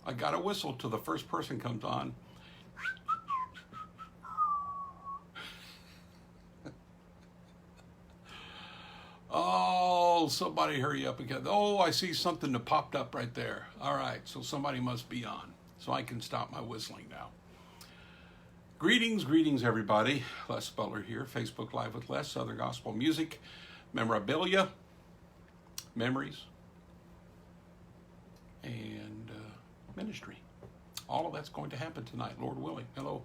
I got to whistle till the first person comes on. Oh, somebody hurry up again. Oh, I see something that popped up right there. All right, so somebody must be on. So I can stop my whistling now. Greetings, everybody. Les Butler here, Facebook Live with Les, Southern Gospel Music, memorabilia, memories, and ministry. All of that's going to happen tonight, Lord willing. Hello,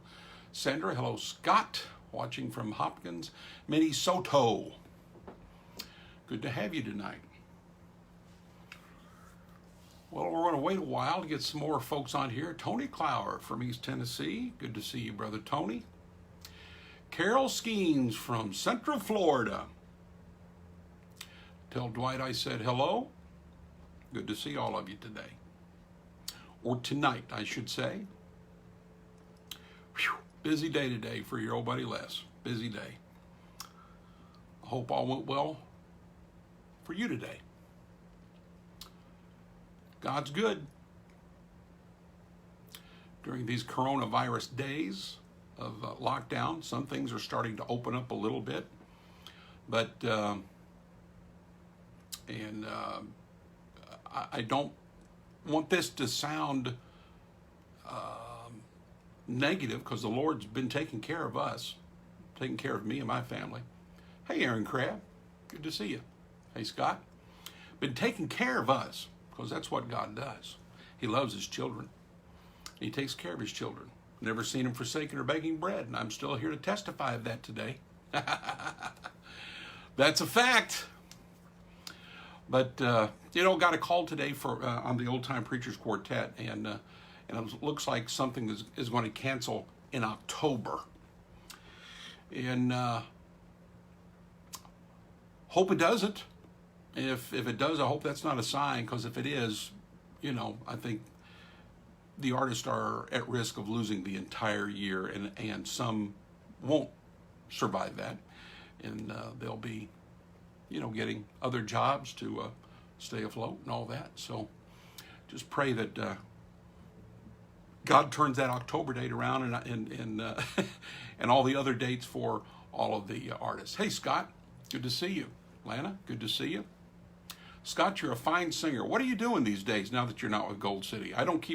Sandra. Hello, Scott, watching from Hopkins, Minnesota. Good to have you tonight. Well, we're going to wait a while to get some more folks on here. Tony Clower from East Tennessee. Good to see you, Brother Tony. Carol Skeens from Central Florida. Tell Dwight I said hello. Good to see all of you today. Or tonight, I should say. Whew, busy day today for your old buddy Les. Busy day. I hope all went well for you today. God's good. During these coronavirus days of lockdown, some things are starting to open up a little bit, but I don't want this to sound negative, because the Lord's been taking care of us, taking care of me and my family. Hey, Aaron Crabb, good to see you. Hey, Scott, been taking care of us, because that's what God does. He loves his children. He takes care of his children. Never seen him forsaken or begging bread, and I'm still here to testify of that today. That's a fact. But, got a call today for on the Old Time Preachers Quartet, and it looks like something is going to cancel in October. And hope it doesn't. If it does, I hope that's not a sign, because if it is, I think the artists are at risk of losing the entire year, and some won't survive that, and they'll be, getting other jobs to stay afloat and all that. So just pray that God turns that October date around, and and all the other dates for all of the artists. Hey, Scott, good to see you. Lana, good to see you. Scott, you're a fine singer. What are you doing these days now that you're not with Gold City? I don't,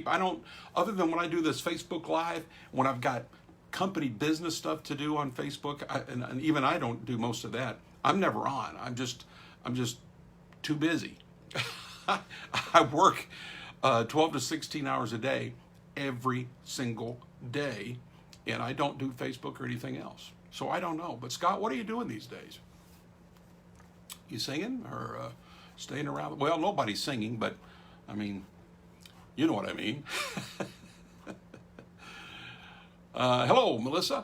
other than when I do this Facebook Live, when I've got company business stuff to do on Facebook, and even I don't do most of that. I'm never on. I'm just too busy. I work 12 to 16 hours a day, every single day, and I don't do Facebook or anything else. So I don't know. But Scott, what are you doing these days? You singing or staying around? Well, nobody's singing, but I mean, you know what I mean. Hello, Melissa.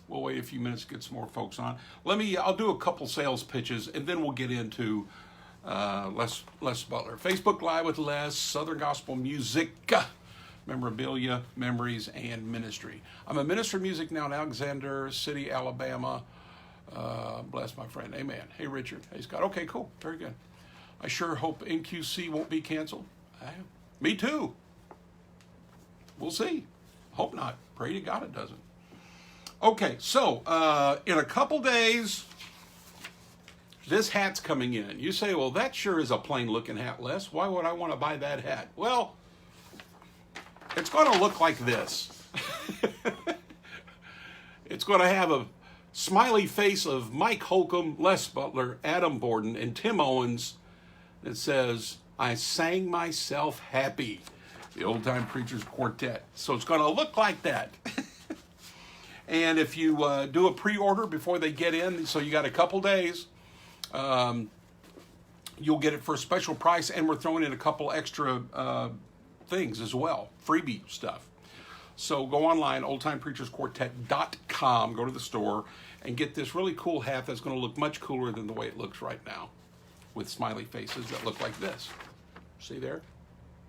We'll wait a few minutes to get some more folks on. I'll do a couple sales pitches, and then we'll get into Les Butler. Facebook Live with Les, Southern Gospel Music, memorabilia, memories, and ministry. I'm a minister of music now in Alexander City, Alabama. Bless my friend. Amen. Hey, Richard. Hey, Scott. Okay, cool. Very good. I sure hope NQC won't be canceled. Me too. We'll see. Hope not. Pray to God it doesn't. Okay, so in a couple days, this hat's coming in. You say, well, that sure is a plain-looking hat, Les. Why would I want to buy that hat? Well, it's going to look like this. It's going to have a smiley face of Mike Holcomb, Les Butler, Adam Borden, and Tim Owens that says, I sang myself happy. The Old Time Preachers Quartet. So it's going to look like that. And if you do a pre-order before they get in, so you got a couple days, you'll get it for a special price, and we're throwing in a couple extra things as well, freebie stuff. So go online, oldtimepreachersquartet.com, go to the store, and get this really cool hat that's going to look much cooler than the way it looks right now, with smiley faces that look like this. See there?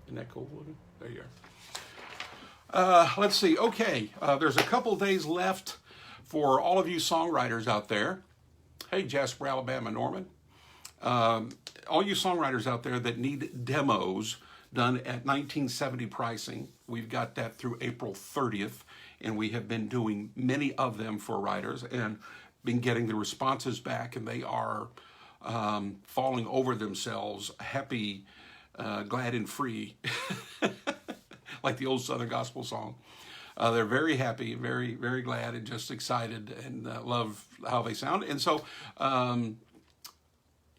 Isn't that cool looking? There you are. Let's see. Okay, there's a couple days left for all of you songwriters out there. Hey, Jasper, Alabama, Norman. All you songwriters out there that need demos, done at 1970 pricing. We've got that through April 30th, and we have been doing many of them for writers and been getting the responses back, and they are falling over themselves, happy, glad and free, like the old Southern gospel song. They're very happy, very, very glad, and just excited, and love how they sound. And so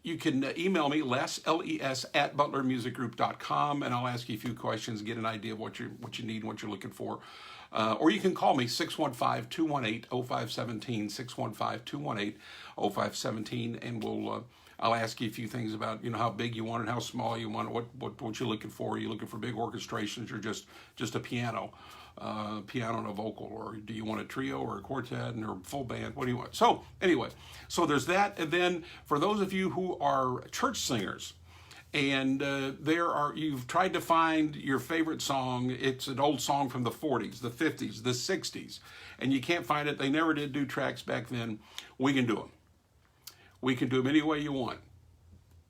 you can email me, Les, L-E-S, at butlermusicgroup.com, and I'll ask you a few questions, get an idea of what you need, what you're looking for. Or you can call me, 615-218-0517, 615-218-0517, and I'll ask you a few things about, how big you want it, how small you want it, what you're looking for. Are you looking for big orchestrations or just a piano and a vocal, or do you want a trio or a quartet or a full band? What do you want? So anyway, so there's that. And then for those of you who are church singers, and you've tried to find your favorite song. It's an old song from the 40s, the 50s, the 60s, and you can't find it. They never did do tracks back then. We can do them. We can do them any way you want.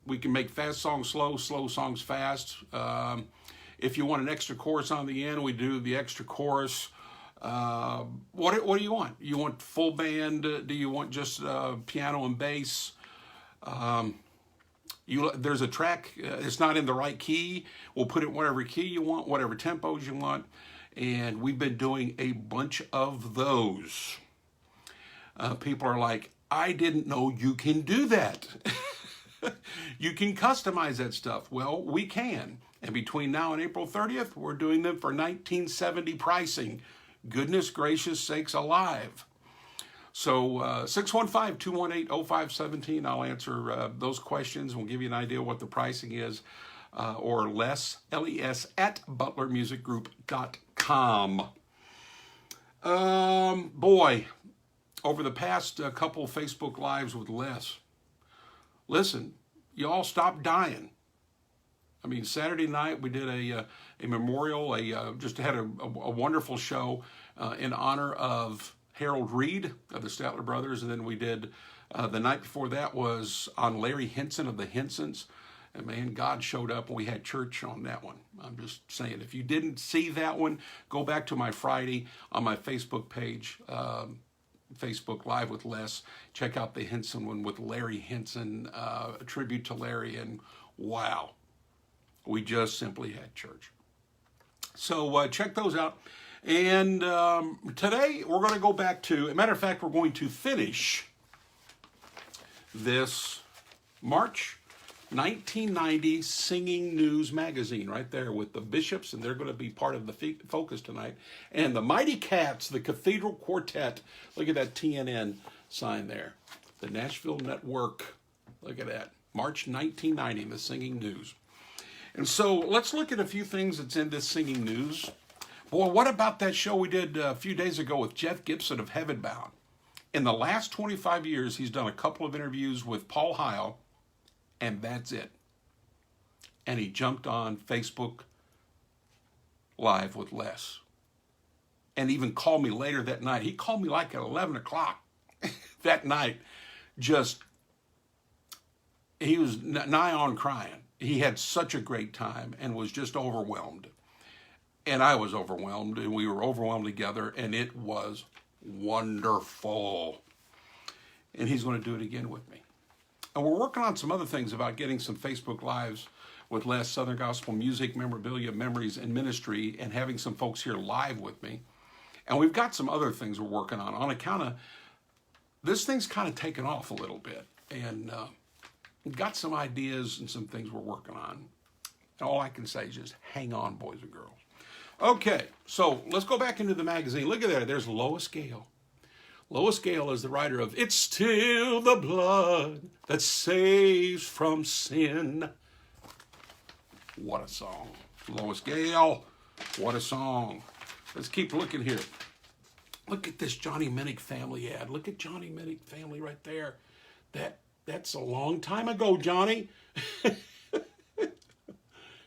We can make fast songs slow, slow songs fast. If you want an extra chorus on the end, we do the extra chorus. What do you want? You want full band? Do you want just piano and bass? There's a track, it's not in the right key. We'll put it in whatever key you want, whatever tempos you want. And we've been doing a bunch of those. People are like, I didn't know you can do that. You can customize that stuff. Well, we can. And between now and April 30th, we're doing them for 1970 pricing. Goodness gracious sakes alive. So 615-218-0517. I'll answer those questions. We'll give you an idea what the pricing is. Or Les, L-E-S, at butlermusicgroup.com. Boy, over the past couple Facebook Lives with Les, listen, you all stopped dying. I mean, Saturday night we did a memorial, just had a wonderful show in honor of Harold Reed of the Statler Brothers, and then we did the night before that was on Larry Henson of the Hensons, and man, God showed up and we had church on that one. I'm just saying, if you didn't see that one, go back to my Friday on my Facebook page, Facebook Live with Les. Check out the Henson one with Larry Henson, a tribute to Larry, and wow, we just simply had church. So check those out. And today we're going to go back to, as a matter of fact, we're going to finish this March 1990 Singing News magazine right there with the Bishops, and they're going to be part of the focus tonight. And the Mighty Cats, the Cathedral Quartet. Look at that TNN sign there. The Nashville Network. Look at that. March 1990, the Singing News. And so let's look at a few things that's in this Singing News. Boy, what about that show we did a few days ago with Jeff Gibson of Heaven Bound? In the last 25 years, he's done a couple of interviews with Paul Heil, and that's it. And he jumped on Facebook Live with Les. And even called me later that night. He called me like at 11 o'clock that night. He was nigh on crying. He had such a great time and was just overwhelmed. And I was overwhelmed, and we were overwhelmed together, and it was wonderful. And he's going to do it again with me. And we're working on some other things about getting some Facebook Lives with Les, Southern Gospel Music, Memorabilia, Memories, and Ministry, and having some folks here live with me. And we've got some other things we're working on account of this thing's kind of taken off a little bit. And we've got some ideas and some things we're working on. And all I can say is just hang on, boys and girls. Okay, so let's go back into the magazine. Look at that. There's Lois Gale. Lois Gale is the writer of It's Still the Blood That Saves from Sin. What a song. Lois Gale, what a song. Let's keep looking here. Look at this Johnny Minnick family ad. Look at Johnny Minnick family right there. That's a long time ago, Johnny.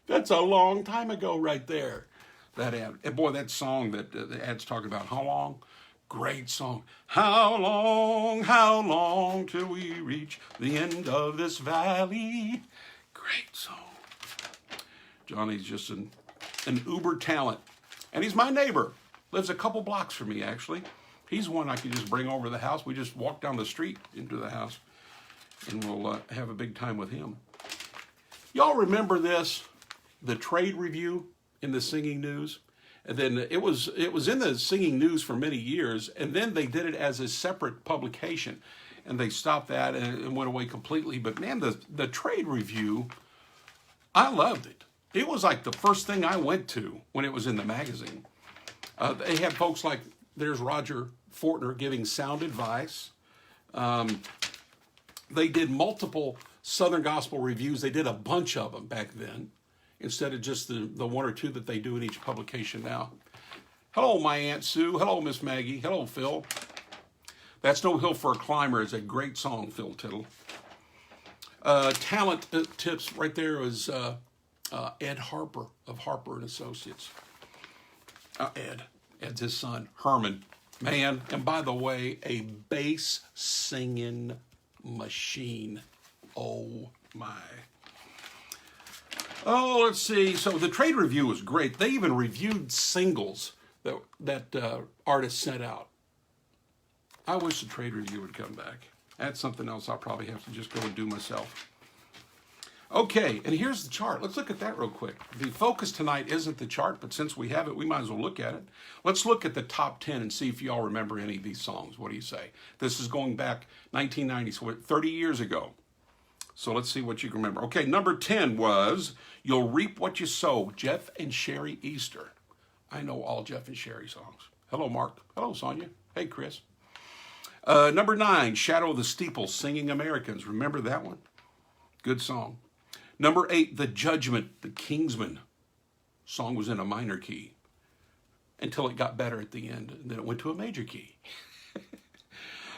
That's a long time ago right there. That ad. And boy, that song that the ad's talking about, how long? Great song. How long till we reach the end of this valley? Great song. Johnny's just an uber talent. And he's my neighbor. Lives a couple blocks from me, actually. He's one I can just bring over to the house. We just walk down the street into the house, and we'll have a big time with him. Y'all remember this? The trade review in the Singing News? And then it was in the Singing News for many years, and then they did it as a separate publication. And they stopped that and went away completely. But man, the trade review, I loved it. It was like the first thing I went to when it was in the magazine. They had folks like, there's Roger Fortner giving sound advice. They did multiple Southern Gospel reviews. They did a bunch of them back then, instead of just the one or two that they do in each publication now. Hello, my Aunt Sue. Hello, Miss Maggie. Hello, Phil. That's No Hill for a Climber is a great song, Phil Tittle. Talent tips right there is Ed Harper of Harper and Associates. Ed's his son, Herman. Man, and by the way, a bass singing machine. Oh my. Oh, let's see. So the trade review was great. They even reviewed singles that artists sent out. I wish the trade review would come back. That's something else I'll probably have to just go and do myself. Okay, and here's the chart. Let's look at that real quick. The focus tonight isn't the chart, but since we have it, we might as well look at it. Let's look at the top 10 and see if y'all remember any of these songs. What do you say? This is going back 1990, so 30 years ago. So let's see what you can remember. Okay, number 10 was You'll Reap What You Sow, Jeff and Sherry Easter. I know all Jeff and Sherry songs. Hello, Mark. Hello, Sonia. Hey, Chris. Number 9, Shadow of the Steeple, Singing Americans. Remember that one? Good song. Number 8, The Judgment, The Kingsmen. Song was in a minor key until it got better at the end, and then it went to a major key.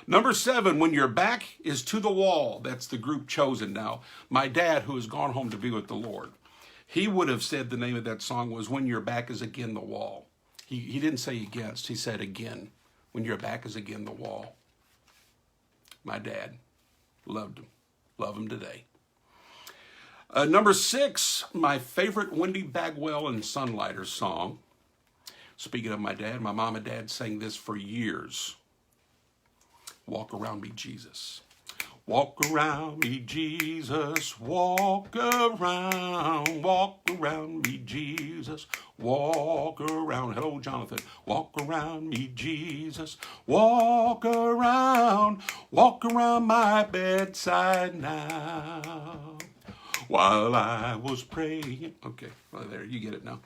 Number 7, When Your Back is to the Wall. That's the group Chosen now. My dad, who has gone home to be with the Lord, he would have said the name of that song was When Your Back is Again the Wall. He didn't say against, he said again. When your back is again the wall. My dad loved him. Love him today. Number 6, my favorite Wendy Bagwell and Sunlighters song. Speaking of my dad, my mom and dad sang this for years. Walk Around Me, Jesus. Walk around me, Jesus. Walk around me, Jesus. Walk around. Hello, Jonathan. Walk around me, Jesus. Walk around my bedside now. While I was praying. Okay, well, there, you get it now.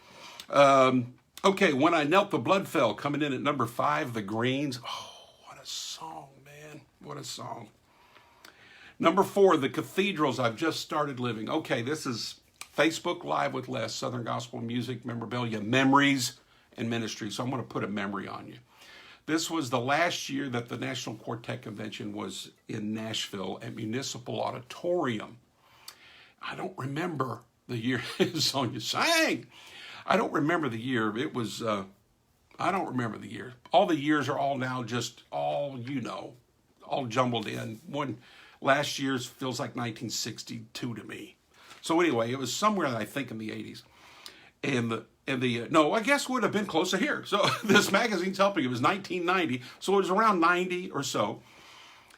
Okay, When I Knelt the Blood Fell, coming in at number 5, The Greens. Oh, what a song, man. What a song. Number 4, The Cathedrals, I've Just Started Living. Okay, this is Facebook Live with Les, Southern Gospel Music, Memorabilia, Memories, and Ministry. So I'm going to put a memory on you. This was the last year that the National Quartet Convention was in Nashville at Municipal Auditorium. I don't remember the year Sonia sang. I don't remember the year. It was, I don't remember the year. All the years are all now just all, all jumbled in. Last year's feels like 1962 to me. So anyway, it was somewhere, I think, in the 80s. No, I guess would have been closer here. So this magazine's helping. It was 1990. So it was around 90 or so.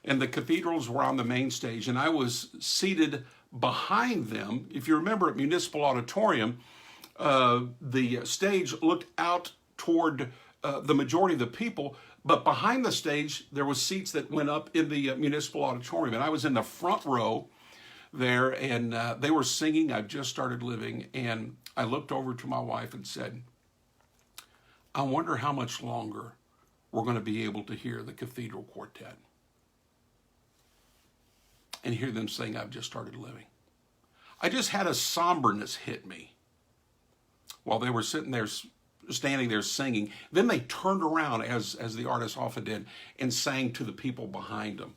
And the cathedrals were on the main stage. And I was seated behind them. If you remember at Municipal Auditorium, the stage looked out toward the majority of the people, but behind the stage there was seats that went up in the Municipal Auditorium, and I was in the front row there, and they were singing I've Just Started Living, and I looked over to my wife and said, I wonder how much longer we're going to be able to hear the Cathedral Quartet and hear them sing I've Just Started Living. I just had a somberness hit me while they were standing there singing. Then they turned around, as the artists often did, and sang to the people behind them.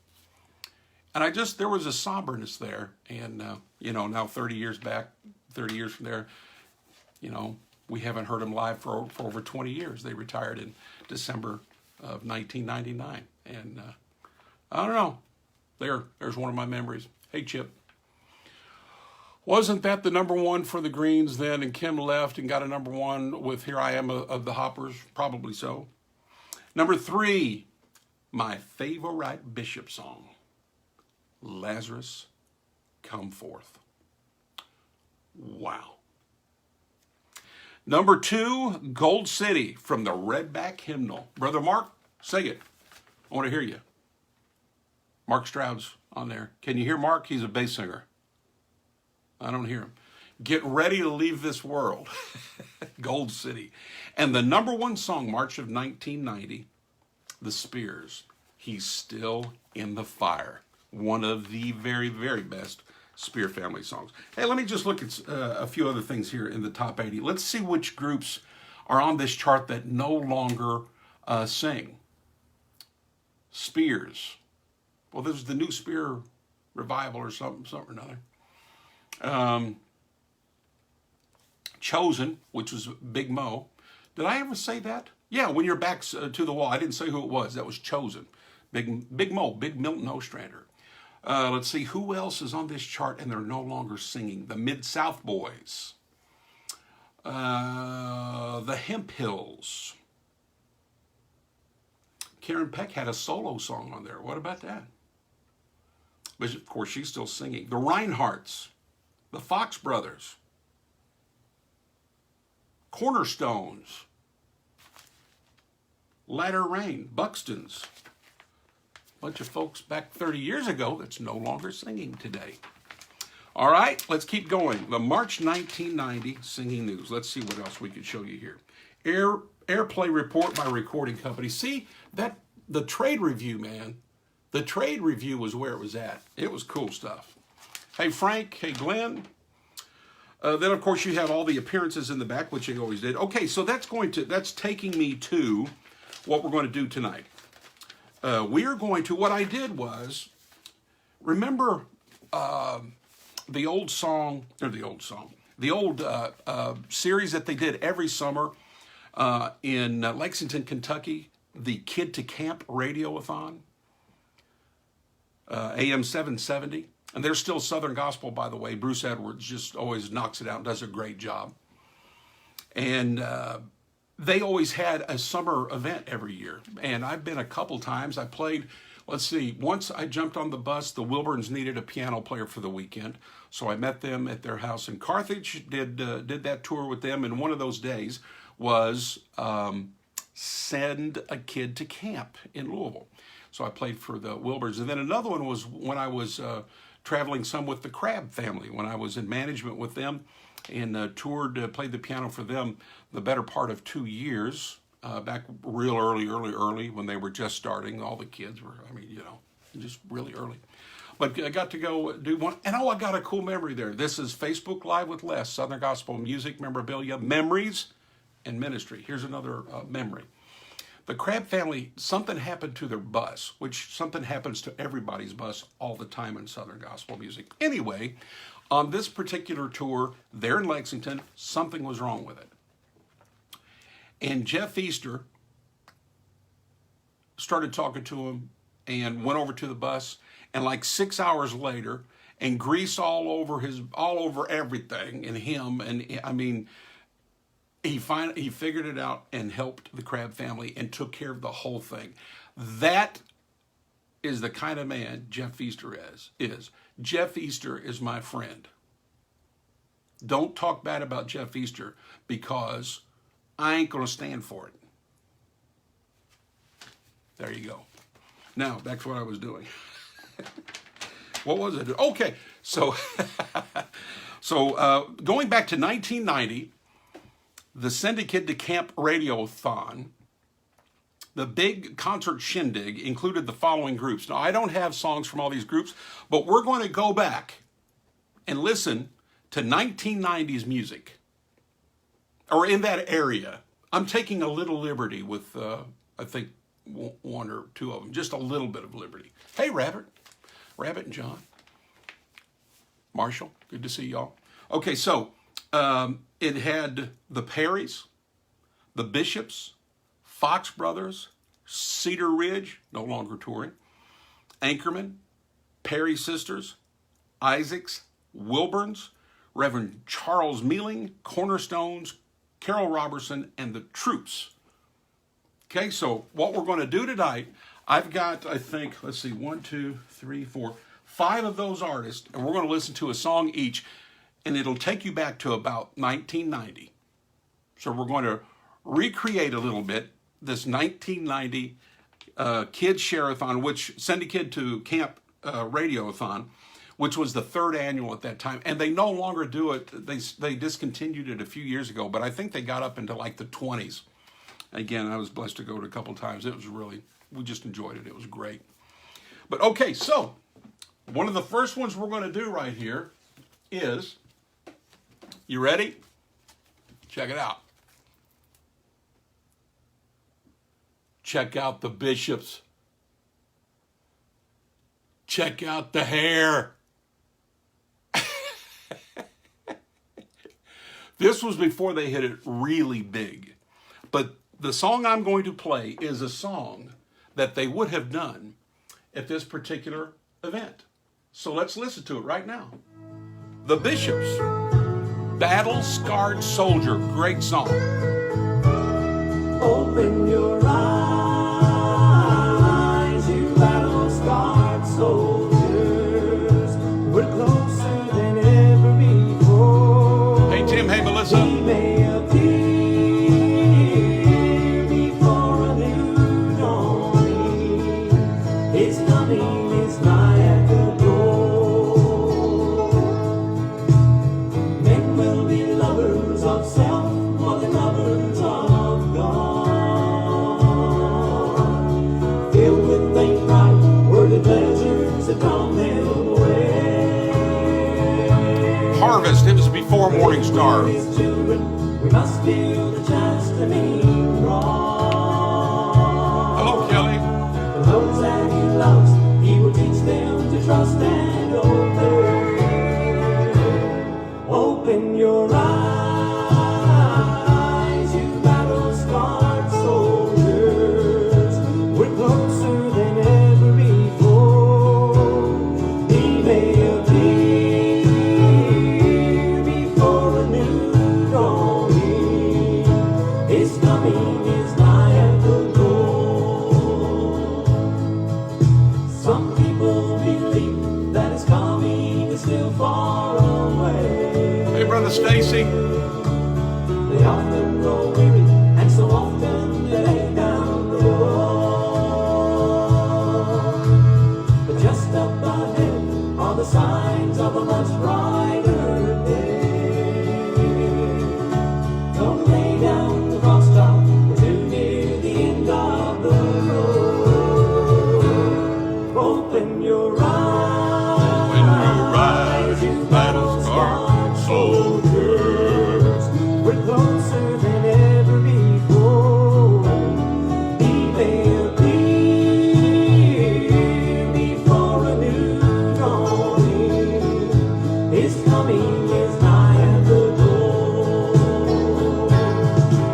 And there was a somberness there. And, now 30 years back, 30 years from there, we haven't heard them live for over 20 years. They retired in December of 1999. And I don't know. There's one of my memories. Hey, Chip. Wasn't that the number one for the Greens then? And Kim left and got a number one with Here I Am of the Hoppers? Probably so. Number 3, my favorite Bishop song, Lazarus, Come Forth. Wow. Number 2, Gold City from the Redback Hymnal. Brother Mark, sing it. I want to hear you. Mark Stroud's on there. Can you hear Mark? He's a bass singer. I don't hear him. Get Ready to Leave This World. Gold City. And the number 1 song, March of 1990, The Spears. He's Still in the Fire. One of the very, very best Spear family songs. Hey, let me just look at a few other things here in the top 80. Let's see which groups are on this chart that no longer sing. Spears. Well, this is the new Spear revival or something or another. Chosen, which was Big Mo. Did I ever say that? Yeah, When Your Back's to the Wall. I didn't say who it was. That was Chosen. Big Mo, Big Milton Ostrander. Let's see, who else is on this chart and they're no longer singing? The Mid-South Boys. The Hemp Hills. Karen Peck had a solo song on there. What about that? But of course, she's still singing. The Reinhardts. The Fox Brothers. Cornerstones. Latter Rain. Buxtons. Bunch of folks back 30 years ago that's no longer singing today. All right, let's keep going. The March 1990 singing news. Let's see what else we could show you here. Airplay report by recording company. See, that the trade review, man. The trade review was where it was at. It was cool stuff. Hey, Frank. Hey, Glenn. Then, of course, you have all the appearances in the back, which you always did. Okay, so that's taking me to what we're going to do tonight. What I did was, remember the old series that they did every summer in Lexington, Kentucky, the Kid to Camp Radioathon, AM 770. And they're still Southern Gospel, by the way. Bruce Edwards just always knocks it out and does a great job. And they always had a summer event every year. And I've been a couple times. I played, let's see, once I jumped on the bus, the Wilburns needed a piano player for the weekend. So I met them at their house in Carthage, did that tour with them. And one of those days was Send a Kid to Camp in Louisville. So I played for the Wilburns. And then another one was when I was traveling some with the Crabb family, when I was in management with them and toured, played the piano for them the better part of 2 years, back real early when they were just starting. All the kids were, just really early. But I got to go do one, and I got a cool memory there. This is Facebook Live with Les, Southern Gospel Music, Memorabilia, Memories, and Ministry. Here's another memory. The Crabb family, something happened to their bus, which something happens to everybody's bus all the time in Southern Gospel music. Anyway, on this particular tour, there in Lexington, something was wrong with it. And Jeff Easter started talking to him and went over to the bus, and like 6 hours later, and grease all over everything, and him, and he figured it out and helped the Crabb family and took care of the whole thing. That is the kind of man Jeff Easter is. Jeff Easter is my friend. Don't talk bad about Jeff Easter, because I ain't going to stand for it. There you go. Now, back to what I was doing. What was it? Okay, so going back to 1990, the Send a Kid to Camp Radioathon, the big concert shindig, included the following groups. Now, I don't have songs from all these groups, but we're going to go back and listen to 1990s music, or in that area. I'm taking a little liberty with, I think, one or two of them, just a little bit of liberty. Hey, Rabbit and John. Marshall, good to see y'all. Okay, so it had the Perrys, the Bishops, Fox Brothers, Cedar Ridge, no longer touring, Anchorman, Perry Sisters, Isaacs, Wilburns, Reverend Charles Mealing, Cornerstones, Carol Robertson, and the Troops. Okay, so what we're going to do tonight, I've got, I think, let's see, 1, 2, 3, 4, 5 of those artists, and we're going to listen to a song each, and it'll take you back to about 1990. So we're going to recreate a little bit this 1990 Kids Share-a-thon, which Send a Kid to Camp Radio-a-thon, which was the 3rd annual at that time. And they no longer do it. They discontinued it a few years ago, but I think they got up into like the 20s. Again, I was blessed to go to a couple times. It was really, we just enjoyed it. It was great. But okay, so one of the first ones we're going to do right here is, you ready? Check it out. Check out the Bishops. Check out the hair. This was before they hit it really big. But the song I'm going to play is a song that they would have done at this particular event. So let's listen to it right now. The Bishops, Battle-Scarred Soldier. Great song. Open your eyes, you battle-scarred soldiers. We're closer than ever before. Hey, Tim. Hey, Melissa. We may appear before a new dawning. It's coming, it's nigh at the door. Men will be lovers of self more than lovers of God. Filled with faint pride, worldly pleasures that come their way. Harvest. It was before Morning Star. His children, we must feel the chastening rod. Hello, Kelly. For those that he loves, he will teach them to trust and obey. Open your eyes, you battle-scarred soldiers. We're closer than ever before. He may appear before a new dawning. His coming is nigh at the door. Some people believe that his coming is still far away. Hey, Brother Stacy. They often grow weary, and so often they lay down the road. But just up ahead are the signs of a much brighter day. Don't lay down the cross, child, we're too near the end of the road. Open your eyes, you battle-scarred soldiers. We're closer than ever before. He may appear before a new dawning. His coming is nigh at the door.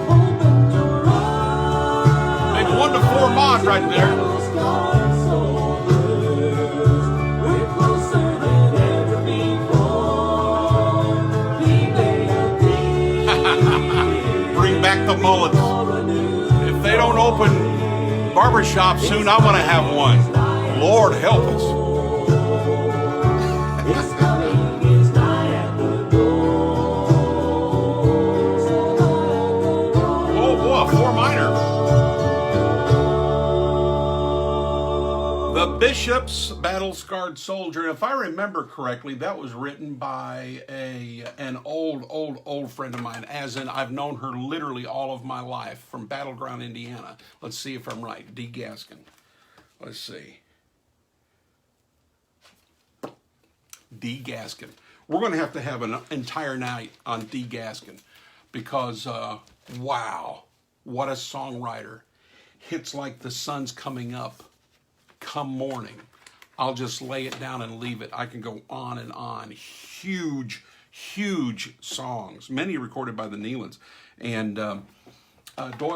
Open your eyes. Maybe 1 to 4 mod right there. Battle-scarred soldiers. We're closer than ever before. He may appear Bring back the mullets. for a new If they don't open barbershop soon, I want to have one. Lord help us. His coming is nigh at the door. Oh boy, 4 minor. The Bishops, Battle-Scarred Soldier. If I remember correctly, that was written by an old friend of mine, as in I've known her literally all of my life, from Battleground, Indiana. Let's see if I'm right. D. Gaskin. Let's see. D. Gaskin. We're going to have an entire night on D. Gaskin because, wow, what a songwriter. Hits like The Sun's Coming Up, Come Morning. I'll just lay it down and leave it. I can go on and on. Huge, huge songs. Many recorded by the Nealons. And Doyle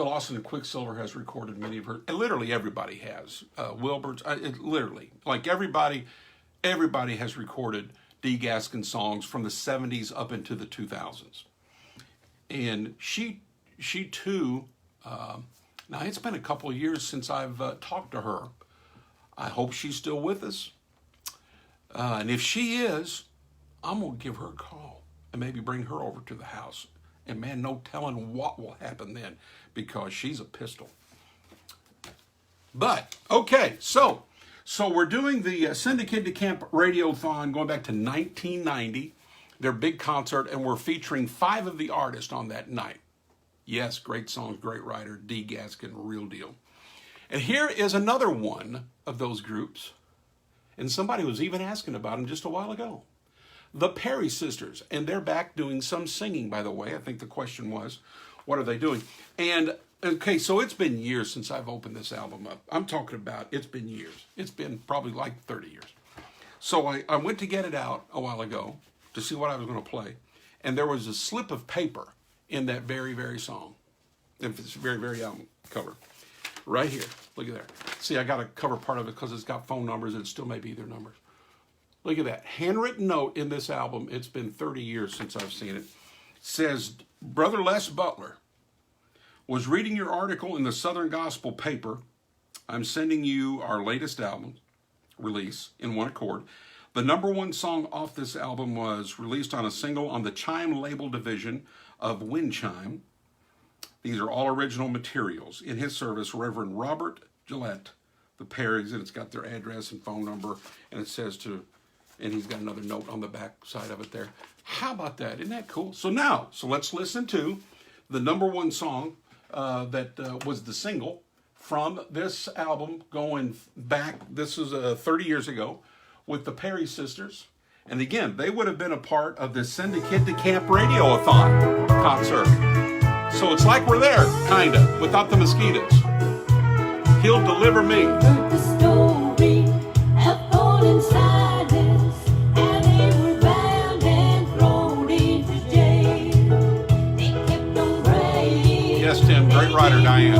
Lawson and Quicksilver has recorded many of her. Literally everybody has. Wilbert's, literally. Like everybody has recorded Dee Gaskin songs from the 70s up into the 2000s. And she too, now it's been a couple of years since I've talked to her. I hope she's still with us. And if she is, I'm going to give her a call and maybe bring her over to the house. And man, no telling what will happen then, because she's a pistol. But, okay, so we're doing the Send a Kid to Camp Radiothon going back to 1990, their big concert, and we're featuring 5 of the artists on that night. Yes, great songs, great writer, Dee Gaskin, real deal. And here is another one of those groups, and somebody was even asking about them just a while ago. The Perry Sisters, and they're back doing some singing, by the way. I think the question was, what are they doing? And, okay, so it's been years since I've opened this album up. I'm talking about, it's been years. It's been probably like 30 years. So I went to get it out a while ago to see what I was going to play, and there was a slip of paper in that very, very song. It's very, very album cover. Right here. Look at there. See, I got to cover part of it because it's got phone numbers and it still may be their numbers. Look at that. Handwritten note in this album. It's been 30 years since I've seen it. Says, Brother Les Butler, was reading your article in the Southern Gospel paper. I'm sending you our latest album release in one accord. The #1 song off this album was released on a single on the Chime label division of Wind Chime. These are all original materials. In his service, Reverend Robert Gillette, the Perrys, and it's got their address and phone number, and it says to, and he's got another note on the back side of it there. How about that? Isn't that cool? So let's listen to the #1 song that was the single from this album going back, this is 30 years ago, with the Perry Sisters. And again, they would have been a part of the Send a Kid to Camp Radiothon concert. So it's like we're there, kind of, without the mosquitoes. He'll deliver me. Heard the story of Paul and Silas, how they were bound and thrown into jail. They kept on praying. Yes, Tim, great writer, Diane.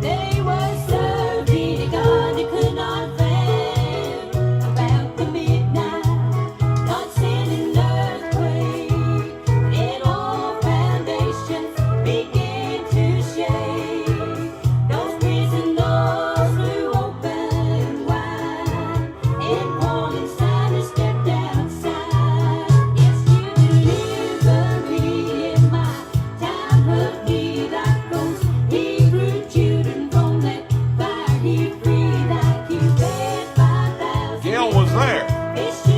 They were serving a God they could not fathom. About the midnight, God sent an earthquake, and all foundations began to shake. Those prison doors flew open wide, and Paul and Silas stepped outside. Yes, you deliver me in my time of need, like those Hebrew children from that fiery free, like you fed 5,000. Gail was there.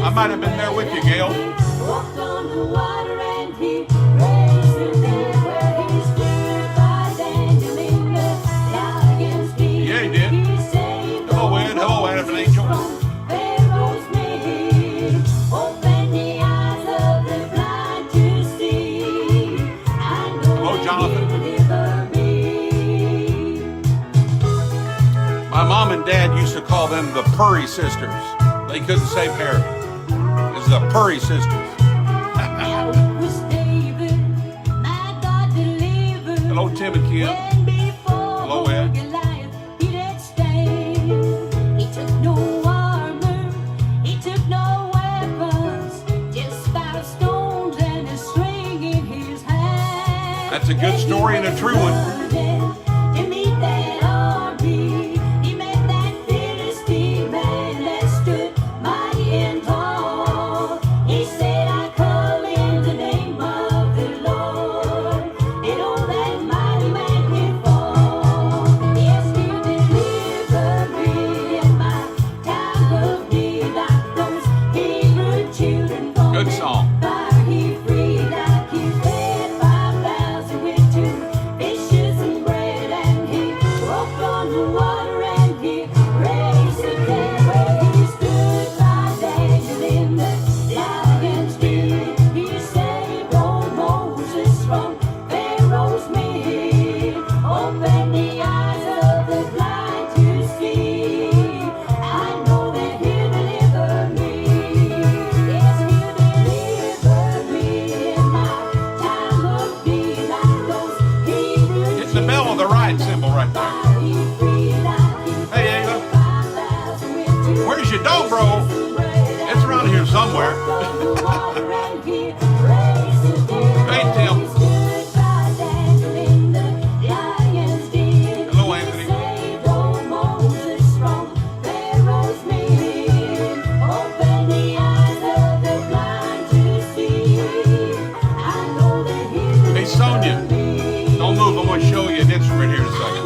I might have been there with you, Gail. Walked on the water and he raised the dead, where he stood by Daniel in the lion's den. Yeah, he did. He saved Hello, Ed. Hello, Adam and Angel. from Pharaoh's men. Open the eyes of the blind to see. I know Hello, Jonathan. he'll deliver me. My mom and dad used to call them the Purry Sisters. They couldn't say Perry. It's the Purry Sisters. Now it was David, my God delivered. Hello, Tim and Kim. When before Hello, Ed. Goliath he did stand. He took no armor, he took no weapons, just 5 stones and a string in his hand. That's a good story and a true one. To meet that army, he met that Philistine man that stood mighty and tall. He said, I come in the name of the Lord, and all that mighty man did fall. Yes, he'll deliver me in my time of need, like those Hebrew children from Good song. fire he freed, like he fed 5,000 with 2 fishes somewhere. Hey, Hey, Tim. Tim. Hello, Anthony. Hey, Sonia. Don't move. I'm going to show you an instrument here in a second.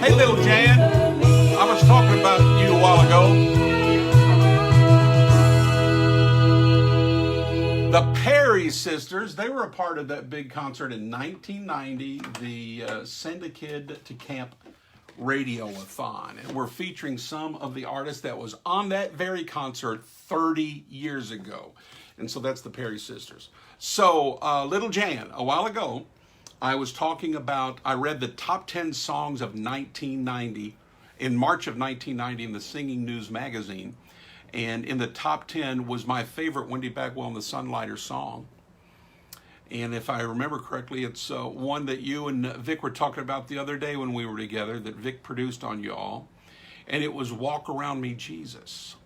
Hey, little Jan. I was talking about you a while ago. The Perry sisters, they were a part of that big concert in 1990, the Send a Kid to Camp Radioathon. And we're featuring some of the artists that was on that very concert 30 years ago. And so that's the Perry sisters. So, little Jan, a while ago, I was talking about, I read the top 10 songs of 1990, in March of 1990 in the Singing News magazine. And in the top 10 was my favorite Wendy Bagwell and the Sunlighters song. And if I remember correctly, it's one that you and Vic were talking about the other day when we were together, that Vic produced on y'all. And it was Walk Around Me, Jesus.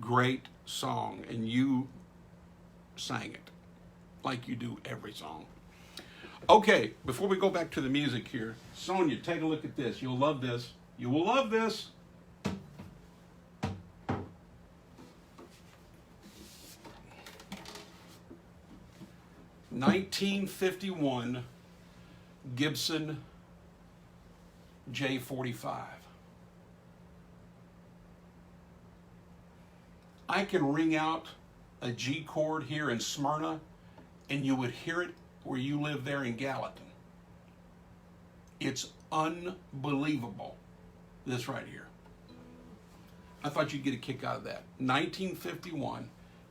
Great song. And you sang it like you do every song. Okay, before we go back to the music here, Sonia, take a look at this. You'll love this. You will love this. '51 Gibson J45. I can ring out a G chord here in Smyrna, and you would hear it where you live there in Gallatin. It's unbelievable, this right here. I thought you'd get a kick out of that. 1951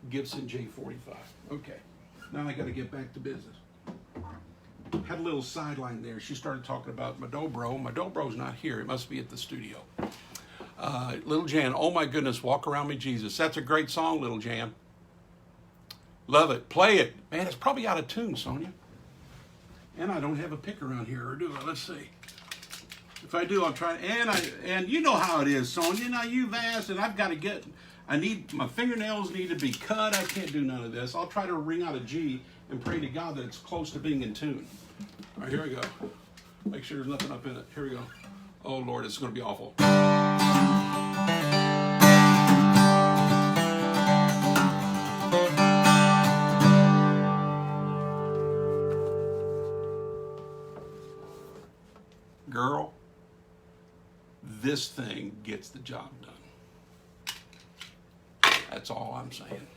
Gibson J45. Okay, now I got to get back to business. Had a little sideline there. She started talking about my dobro. My dobro's not here. It must be at the studio. Little Jan, oh my goodness, Walk Around Me, Jesus. That's a great song, Little Jan. Love it. Play it. Man, it's probably out of tune, Sonia. And I don't have a pick around here, or do I? Let's see. If I do, I'll try. And you know how it is, Sonia. Now you've asked, and I've got to get. My fingernails need to be cut. I can't do none of this. I'll try to ring out a G and pray to God that it's close to being in tune. All right, here we go. Make sure there's nothing up in it. Here we go. Oh Lord, it's going to be awful. Girl, this thing gets the job done. That's all I'm saying.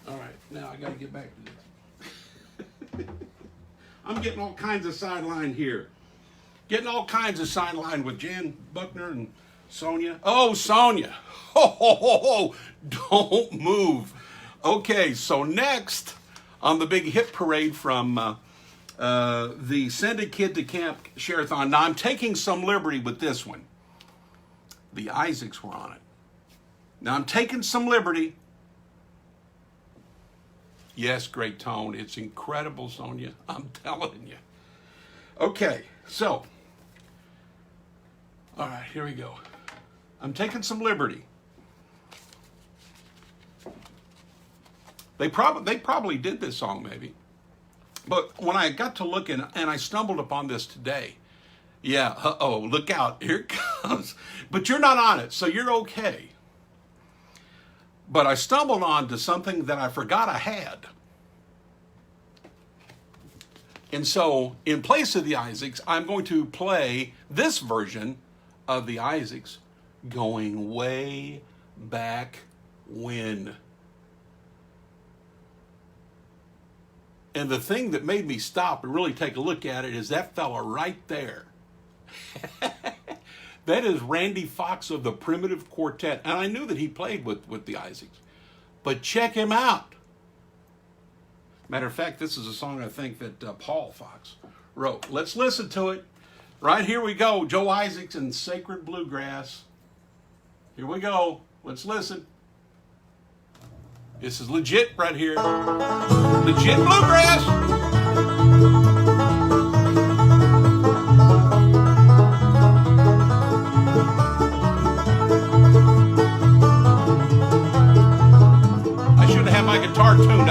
All right, now I got to get back to this. I'm getting all kinds of sideline here. Getting all kinds of sideline with Jan Buckner and Sonia. Oh, Sonia. Ho, ho, ho, ho. Don't move. Okay, so next on the big hit parade from the Send a Kid to Camp Share-a-thon. Now, I'm taking some liberty with this one. The Isaacs were on it. Now, I'm taking some liberty. Yes, great tone. It's incredible, Sonia. I'm telling you. Okay, so. All right, here we go. I'm taking some liberty. They probably did this song, maybe. But when I got to looking, and I stumbled upon this today. Yeah, uh-oh, look out. Here it comes. But you're not on it, so you're okay. But I stumbled onto something that I forgot I had. And so, in place of the Isaacs, I'm going to play this version of the Isaacs, Going Way Back When. And the thing that made me stop and really take a look at it is that fella right there. That is Randy Fox of the Primitive Quartet. And I knew that he played with the Isaacs. But check him out. Matter of fact, this is a song I think that Paul Fox wrote. Let's listen to it. Right, here we go. Joe Isaacs and Sacred Bluegrass. Here we go. Let's listen. This is legit right here. Legit bluegrass.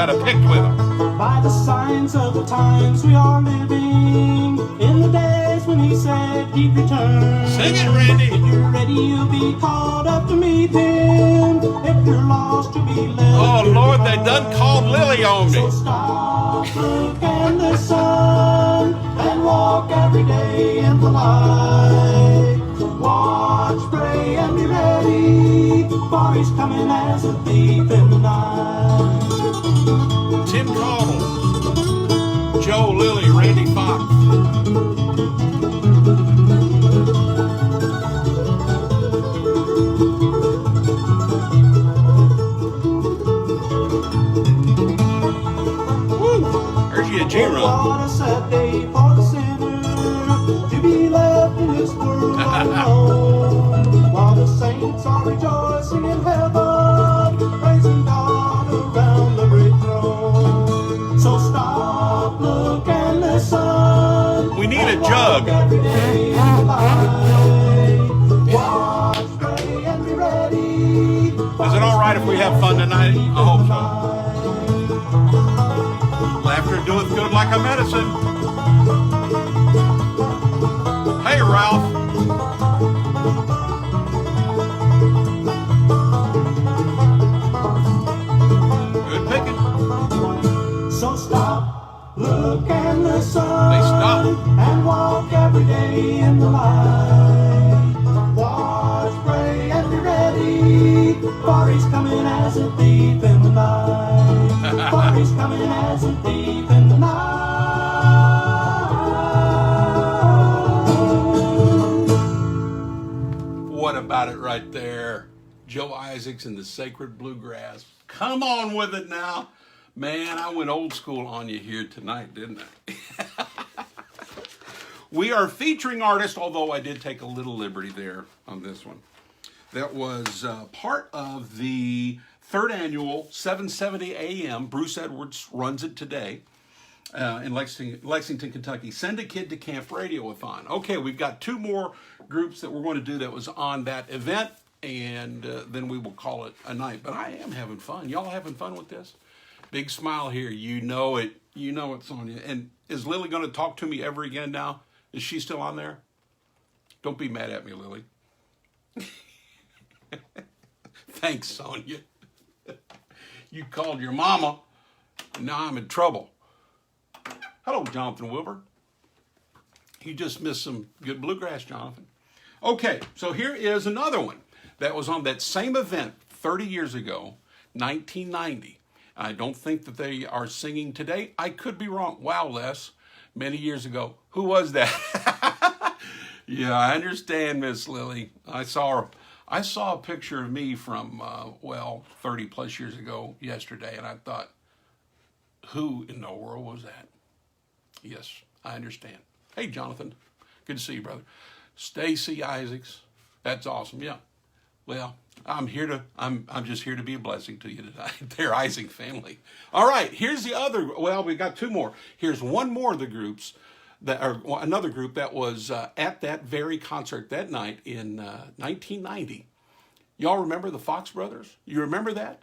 Got a picked with him. By the signs of the times we are living, in the days when he said he'd return. Sing it, Randy. If you're ready, you'll be called up to meet him. If you're lost, you'll be left. Oh, Lord, they done called Lily on So me. stop, look, and listen, and walk every day in the light. Watch, pray, and be ready, for he's coming as a thief in the night. Tim Caudle, Joe, Lily, Randy Fox. There's your G-Run. What a sad day for the sinner to be left in this world alone, while the saints are rejoicing in heaven, praising God around the great throne. So stop, look, and listen. We need a jug. Every day in the light. Watch, pray, and be ready. Is it all right if we have fun tonight? I hope so. Laughter doeth good like a medicine. Hey, Ralph. Good picking. So stop, look, and listen. They stop. And walk every day in the light. Watch, pray, and be ready, for he's coming as a thief in the night. For he's coming as a thief in the night. What about it right there? Joe Isaacs and the Sacred Bluegrass. Come on with it now. Man, I went old school on you here tonight, didn't I? We are featuring artists, although I did take a little liberty there on this one. That was part of the third annual 770 AM. Bruce Edwards runs it today in Lexington, Kentucky. Send a Kid to Camp Radioathon. Okay, we've got two more groups that we're going to do that was on that event, and then we will call it a night. But I am having fun. Y'all having fun with this? Big smile here. You know it. You know it, Sonia. And is Lily going to talk to me ever again now? Is she still on there? Don't be mad at me, Lily. Thanks, Sonia. You called your mama, and now I'm in trouble. Hello, Jonathan Wilbur. You just missed some good bluegrass, Jonathan. Okay, so here is another one that was on that same event 30 years ago, 1990. I don't think that they are singing today. I could be wrong. Wow, Les. Many years ago. Who was that? Yeah, I understand, Miss Lily. I saw a picture of me from, 30 plus years ago yesterday, and I thought, who in the world was that? Yes, I understand. Hey, Jonathan. Good to see you, brother. Stacy Isaacs. That's awesome. Yeah. Well, I'm just here to be a blessing to you tonight. They're Isaac family. All right, here's the other. Well, we got two more. Here's one more of the groups another group that was at that very concert that night in 1990. Y'all remember the Fox Brothers? You remember that?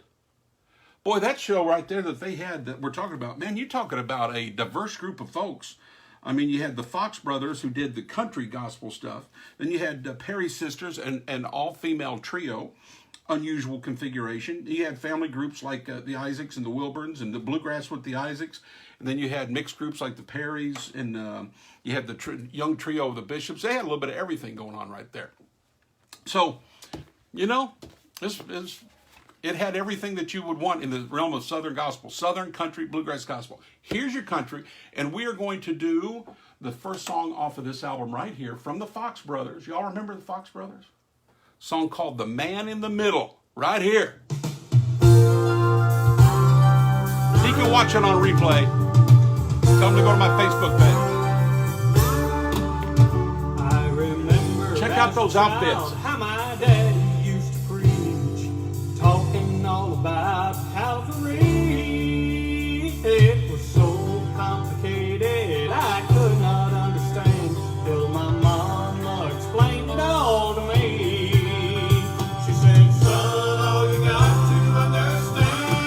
Boy, that show right there that they had that we're talking about, man, you're talking about a diverse group of folks. I mean, you had the Fox Brothers who did the country gospel stuff. Then you had Perry Sisters and all-female trio, unusual configuration. You had family groups like the Isaacs and the Wilburns and the Bluegrass with the Isaacs. And then you had mixed groups like the Perrys and you had the young trio of the Bishops. They had a little bit of everything going on right there. So, you know, it had everything that you would want in the realm of Southern gospel, Southern country, bluegrass gospel. Here's your country, and we are going to do the first song off of this album right here from the Fox Brothers. Y'all remember the Fox Brothers? Song called The Man in the Middle, right here. You can watch it on replay. Tell them to go to my Facebook page. I remember Check out those outfits. How my daddy used to preach, talking all about Calvary. It was so complicated, I could not understand, till my mama explained it all to me. She said, son, all you got to understand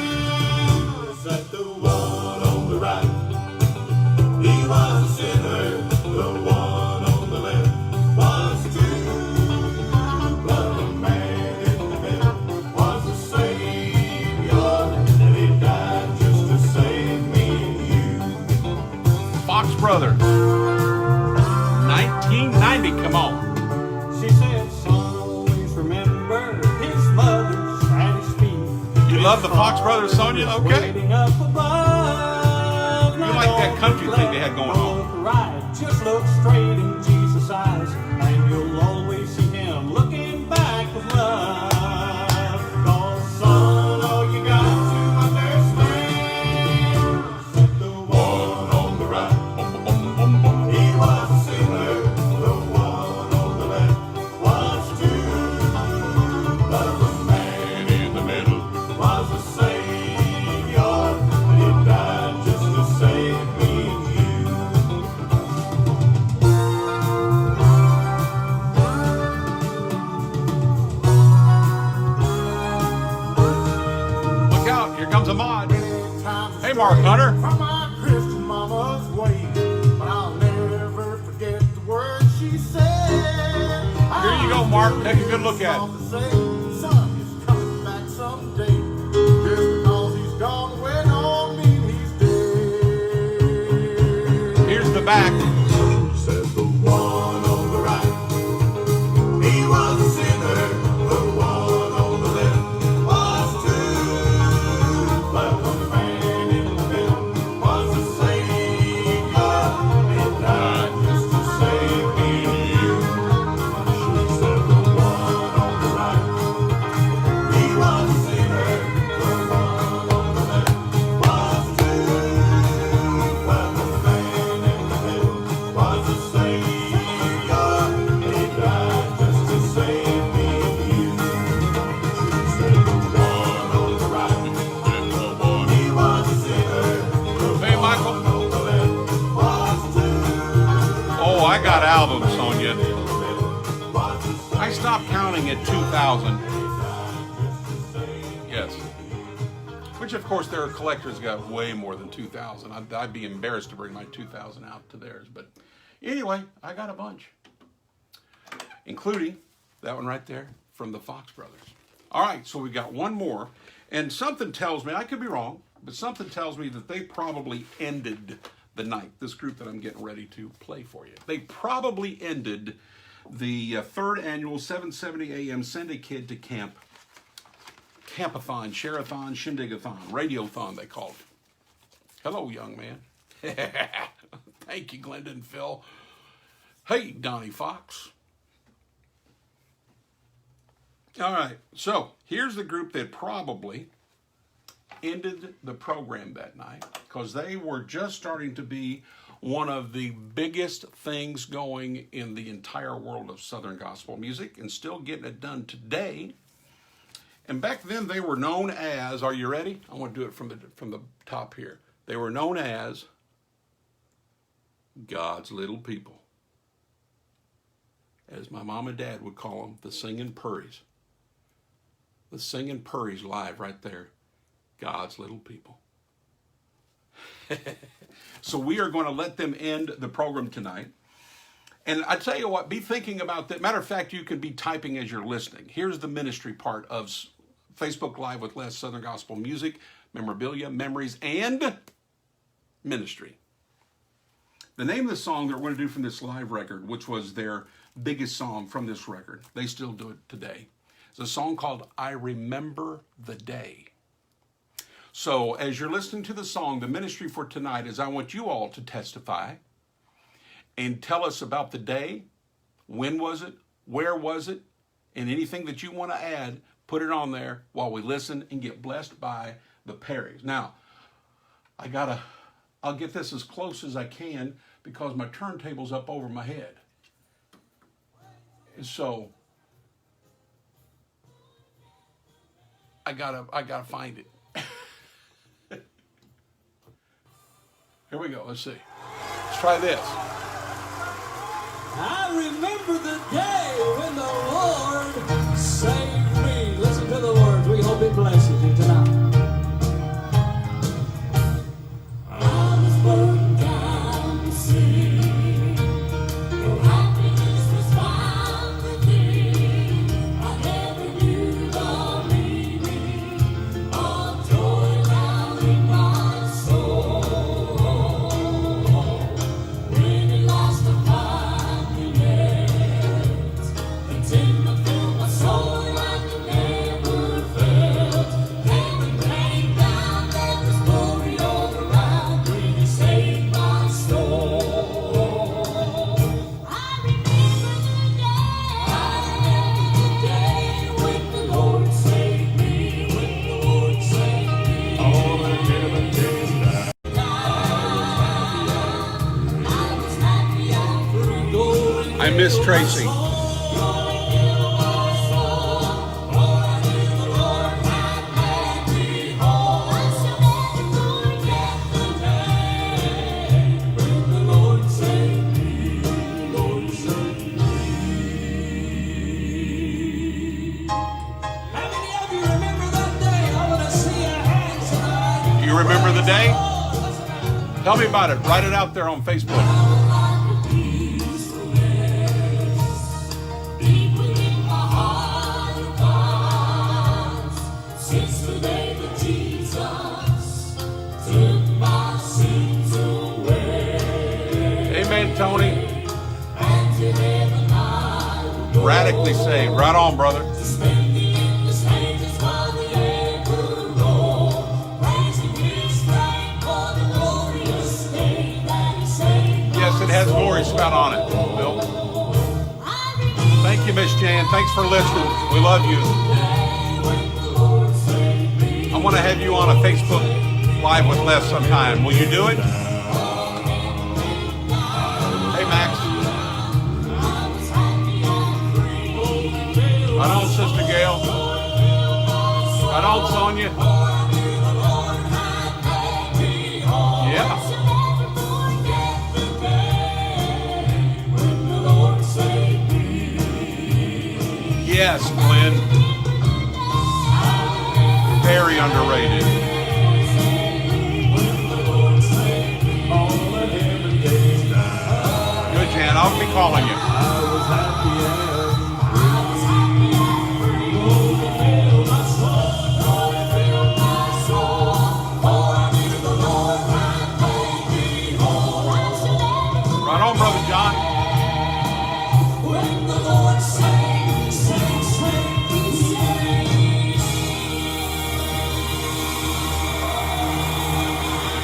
is that the love the Fox Brothers, Sonia? Okay. You like that country thing they had going on. Right, just look straight in Jesus' eyes, and you'll always see him looking back with love. 'Cause son, all you got to understand that the one on the right, he was a sinner. The one on the left was too. But the man in the middle was a savior. He died just to save me and you. Look out, here comes a mod. Hey, Mark Hunter. From my Christian mama's way, but I'll never forget the words she said. Here you go, Mark. Take a good look at it. Son is coming back someday. Just because he's gone away don't mean he's dead. Here's the back. Said the one on the right, he was a sinner. The one on the left was too. But the man in the middle was a savior. He died just to save me and you. She said the one on the right, he was a sinner. The one on the left was too. But the man in the middle was a savior. He died just to save me and you. She said the one on the right, he was a sinner. The Hey, Michael. one on the left was too. Oh, I got albums, Sonia. Was a I stopped counting at 2,000. Yes. Which, of course, there are collectors got way more than 2,000. I'd be embarrassed to bring my 2,000 out to theirs. But anyway, I got a bunch, including that one right there from the Fox Brothers. All right, so we got one more. And something tells me, I could be wrong, but something tells me that they probably ended the night, this group that I'm getting ready to play for you. They probably ended the third annual 770 AM Send a Kid to Camp Campathon, Share-a-thon, Shindig-a-thon, Radiothon, they called it. Hello, young man. Thank you, Glenda and Phil. Hey, Donnie Fox. All right, so here's the group that probably ended the program that night because they were just starting to be one of the biggest things going in the entire world of Southern gospel music and still getting it done today. And back then they were known as, are you ready? I want to do it from the top here. They were known as God's Little People. As my mom and dad would call them, the Singing Purries. The Singing Purries live right there. God's Little People. So we are going to let them end the program tonight. And I tell you what, be thinking about that. Matter of fact, you can be typing as you're listening. Here's the ministry part of Facebook Live with Les, Southern Gospel Music, memorabilia, memories, and ministry. The name of the song that we're going to do from this live record, which was their biggest song from this record, they still do it today. It's a song called I Remember the Day. So as you're listening to the song, the ministry for tonight is I want you all to testify and tell us about the day. When was it? Where was it? And anything that you want to add, put it on there while we listen and get blessed by the Perrys. Now, I'll get this as close as I can because my turntable's up over my head. And so I gotta find it. Here we go. Let's see. Let's try this. I remember the day when the Lord saved me. Listen to the words. We hope it blesses you tonight. I was born down the sea. No happiness was found within. I never knew God lead me. All joy down in my soul. When at last I finally met the tender filled my soul. and Miss Tracy. You remember the day? Tell me about it. Write it out there on Facebook. Amen, Tony. Radically saved. Right on, brother. Yes, it has glory spout on it, Bill. Thank you, Miss Jan. Thanks for listening. We love you. I want to have you on a Facebook Live with Les sometime. Will you do it? Hey, Max. Right on, Sister Gail. Right on, Sonia. Yeah. Yes, Glenn. Very underrated. Good, Jan. I'll be calling you. Right on, Brother John.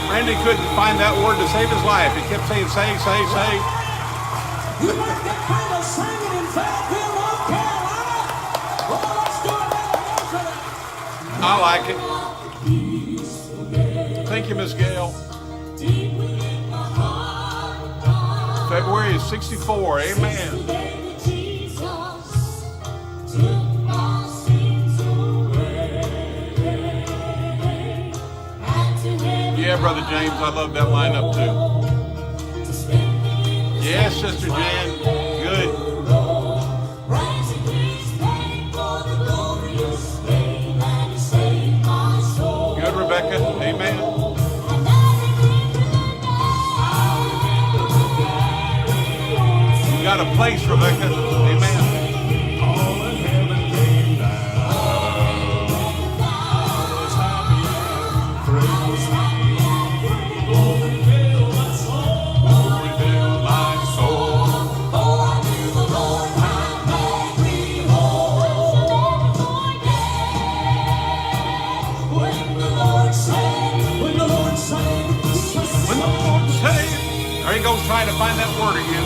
Randy couldn't find that word to save his life. He kept saying, say. You like that kind of singing in Fayetteville, North Carolina? Well, let's do it. I like it. Thank you, Miss Gail. February is 64. Amen. Yeah, Brother James, I love that lineup too. Yes, Sister Jan, good. Good, Rebecca, amen. You got a place, Rebecca, amen. There he goes trying to find that word again.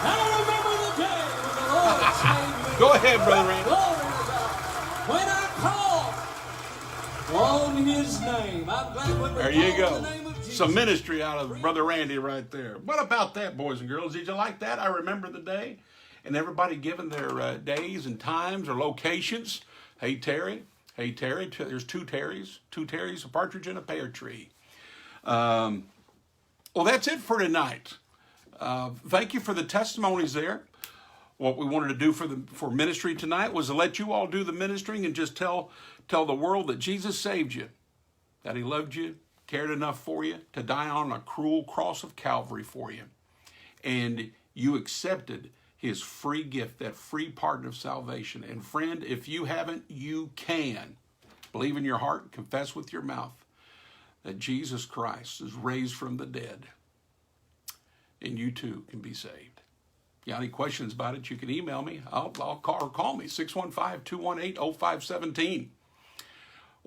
I remember the day when the Lord saved me. Go ahead, Brother Randy. Glory to God. When I called on His name, I'm glad when we There you called go. the name of Jesus. Some ministry out of Brother Randy right there. What about that, boys and girls? Did you like that? I remember the day. And everybody giving their days and times or locations. Hey, Terry. Hey, Terry. There's two Terrys, a partridge in a pear tree. Well, that's it for tonight. Thank you for the testimonies there. What we wanted to do for ministry tonight was to let you all do the ministering and just tell the world that Jesus saved you, that He loved you, cared enough for you to die on a cruel cross of Calvary for you. And you accepted His free gift, that free pardon of salvation. And friend, if you haven't, you can. Believe in your heart, confess with your mouth that Jesus Christ is raised from the dead. And you too can be saved. If you have any questions about it, you can email me. I'll call me, 615-218-0517.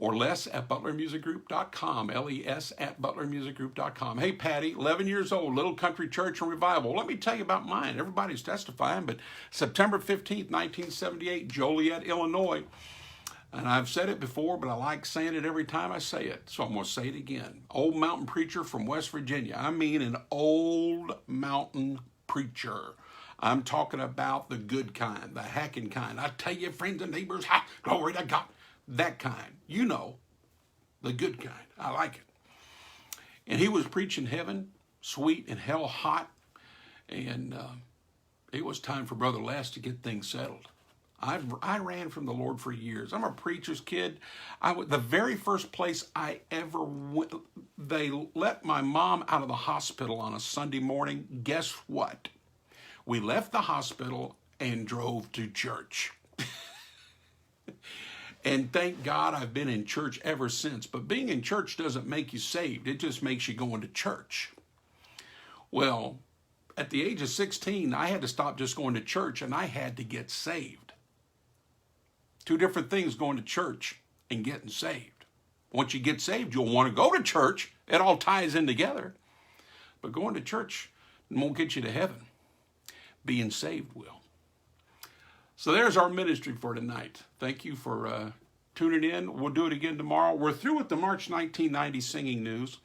Or les@butlermusicgroup.com, les@butlermusicgroup.com. Hey, Patty, 11 years old, Little Country Church and Revival. Let me tell you about mine. Everybody's testifying, but September 15th, 1978, Joliet, Illinois. And I've said it before, but I like saying it every time I say it. So I'm going to say it again. Old mountain preacher from West Virginia. I mean an old mountain preacher. I'm talking about the good kind, the hacking kind. I tell you, friends and neighbors, ha, glory to God. That kind. You know, the good kind. I like it. And he was preaching heaven, sweet, and hell hot. And it was time for Brother Les to get things settled. I ran from the Lord for years. I'm a preacher's kid. The very first place I ever went, they let my mom out of the hospital on a Sunday morning. Guess what? We left the hospital and drove to church. And thank God I've been in church ever since. But being in church doesn't make you saved. It just makes you going to church. Well, at the age of 16, I had to stop just going to church and I had to get saved. Two different things, going to church and getting saved. Once you get saved, you'll want to go to church. It all ties in together. But going to church won't get you to heaven. Being saved will. So there's our ministry for tonight. Thank you for tuning in. We'll do it again tomorrow. We're through with the March 1990 singing news.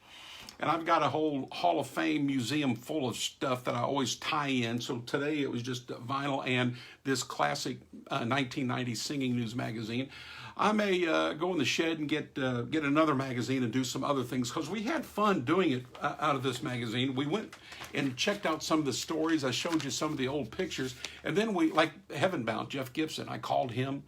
And I've got a whole Hall of Fame museum full of stuff that I always tie in. So today it was just vinyl and this classic 1990 singing news magazine. I may go in the shed and get another magazine and do some other things because we had fun doing it out of this magazine. We went and checked out some of the stories. I showed you some of the old pictures. And then we, like Heaven Bound, Jeff Gibson, I called him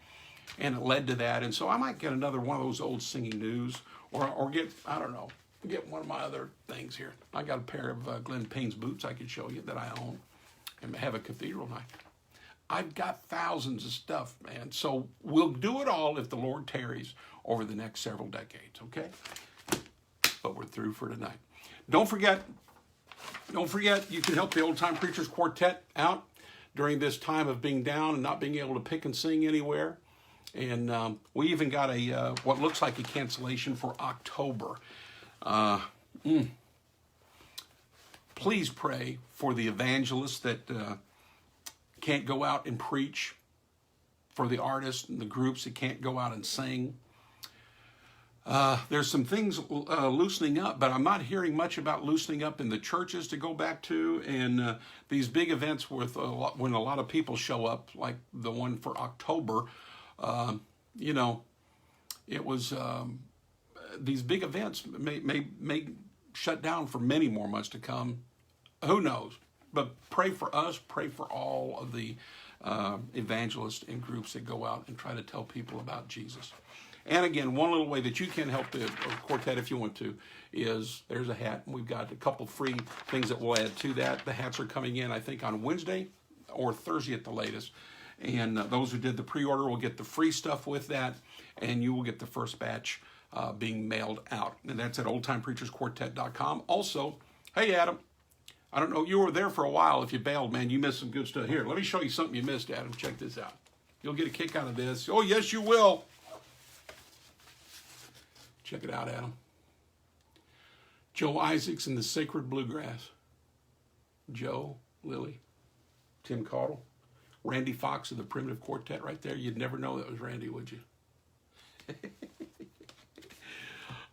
and it led to that. And so I might get another one of those old singing news or get, I don't know, get one of my other things here. I got a pair of Glenn Payne's boots I could show you that I own and have a cathedral night. I've got thousands of stuff, man. So we'll do it all if the Lord tarries over the next several decades, okay? But we're through for tonight. Don't forget, you can help the Old Time Preachers Quartet out during this time of being down and not being able to pick and sing anywhere. And we even got a what looks like a cancellation for October. Please pray for the evangelists that can't go out and preach, for the artists and the groups that can't go out and sing. There's some things loosening up, but I'm not hearing much about loosening up in the churches to go back to, and these big events with when a lot of people show up, like the one for October. You know, it was these big events may shut down for many more months to come. Who knows? But pray for us, pray for all of the evangelists and groups that go out and try to tell people about Jesus. And again, one little way that you can help the quartet if you want to is there's a hat. And we've got a couple free things that we'll add to that. The hats are coming in, I think, on Wednesday or Thursday at the latest. And those who did the pre-order will get the free stuff with that, and you will get the first batch being mailed out. And that's at oldtimepreachersquartet.com. Also, hey, Adam, I don't know, you were there for a while. If you bailed, man, you missed some good stuff. Here, let me show you something you missed, Adam. Check this out. You'll get a kick out of this. Oh, yes, you will. Check it out, Adam. Joe Isaacs and the Sacred Bluegrass. Joe, Lily, Tim Caudle, Randy Fox of the Primitive Quartet right there. You'd never know that was Randy, would you?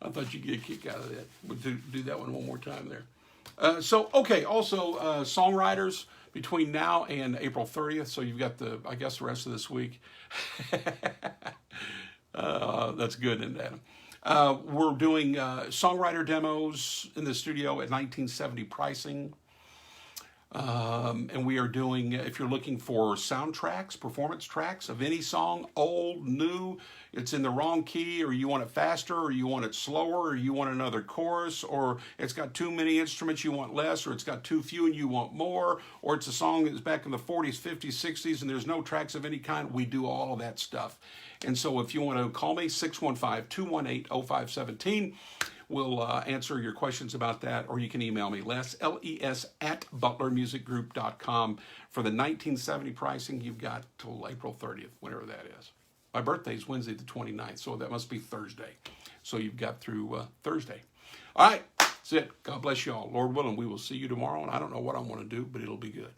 I thought you'd get a kick out of that. We'll do that one more time there. Okay, also songwriters between now and April 30th. So you've got the rest of this week. That's good, isn't it, Adam? We're doing songwriter demos in the studio at 1970 pricing. And we are doing, if you're looking for soundtracks, performance tracks of any song, old, new, it's in the wrong key, or you want it faster, or you want it slower, or you want another chorus, or it's got too many instruments, you want less, or it's got too few and you want more, or it's a song that's back in the 40s, 50s, 60s, and there's no tracks of any kind. We do all of that stuff. And so if you want to call me, 615-218-0517. We'll answer your questions about that, or you can email me, Les, L-E-S, at butlermusicgroup.com. For the 1970 pricing, you've got till April 30th, whatever that is. My birthday is Wednesday the 29th, so that must be Thursday. So you've got through Thursday. All right, that's it. God bless you all. Lord willing, we will see you tomorrow, and I don't know what I'm going to do, but it'll be good.